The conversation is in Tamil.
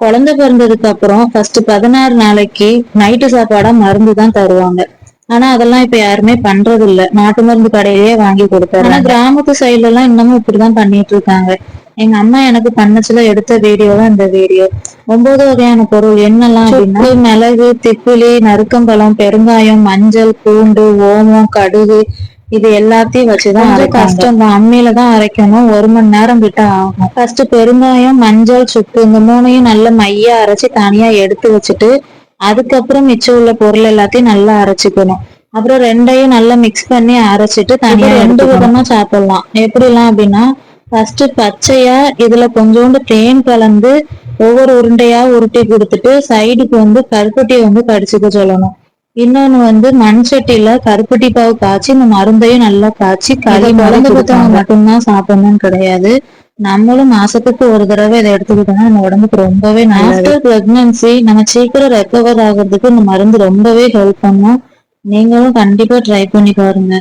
குழந்தை பிறந்ததுக்கு அப்புறம் ஃபர்ஸ்ட் 16 நாளைக்கு நைட்டு சாப்பாடா மருந்து தான் தருவாங்க. ஆனா அதெல்லாம் இப்ப யாருமே பண்றது இல்ல. நாட்டு மருந்து கடையிலேயே வாங்கி கொடுத்தாரு. ஆனா கிராமத்து சைடுல எல்லாம் இன்னமும் இப்படிதான் பண்ணிட்டு இருக்காங்க. எங்க அம்மா எனக்கு பண்ணச்சுல எடுத்த வீடியோ தான் இந்த வீடியோ. 9 வகையான பொருள் என்னெல்லாம் அப்படின்னா மிளகு, திப்பிலி, நறுக்கம்பழம், பெருங்காயம், மஞ்சள், பூண்டு, ஓமம், கடுகு, இது எல்லாத்தையும் வச்சுதான் கஷ்டம் தான். அம்மியில தான் அரைக்கணும். 1 மணி நேரம் கிட்ட ஆகும். ஃபர்ஸ்ட் பெருங்காயம், மஞ்சள், சுக்கு இந்த மூணையும் நல்ல மையா அரைச்சு தனியா எடுத்து வச்சுட்டு அதுக்கப்புறம் மிச்சம் உள்ள பொருள் எல்லாத்தையும் நல்லா அரைச்சுக்கணும். அப்புறம் ரெண்டையும் நல்லா மிக்ஸ் பண்ணி அரைச்சிட்டு தனியா 2 விதமா சாப்பிடலாம். எப்படிலாம் அப்படின்னா ஃபர்ஸ்ட் பச்சையா இதுல கொஞ்சோண்டு தேன் கலந்து ஒவ்வொரு உருண்டையா உருட்டி கொடுத்துட்டு சைடுக்கு கருப்பட்டியை கடிச்சுக்க சொல்லணும். இன்னொன்னு மண் சட்டியில கருப்பட்டி பாவு காய்ச்சி இந்த மருந்தையும் நல்லா காய்ச்சி குழந்தை புத்தவங்க மட்டும்தான் சாப்பிடணும்னு கிடையாது. நம்மளும் மாசத்துக்கு ஒரு தடவை இதை எடுத்துக்கிட்டோம்னா நம்ம உடம்புக்கு ரொம்பவே நல்லது. ஆஃப்டர் பிரெக்னன்சி நம்ம சீக்கிரம் ரெக்கவர் ஆகுறதுக்கு இந்த மருந்து ரொம்பவே ஹெல்ப் பண்ணும். நீங்களும் கண்டிப்பா ட்ரை பண்ணி பாருங்க.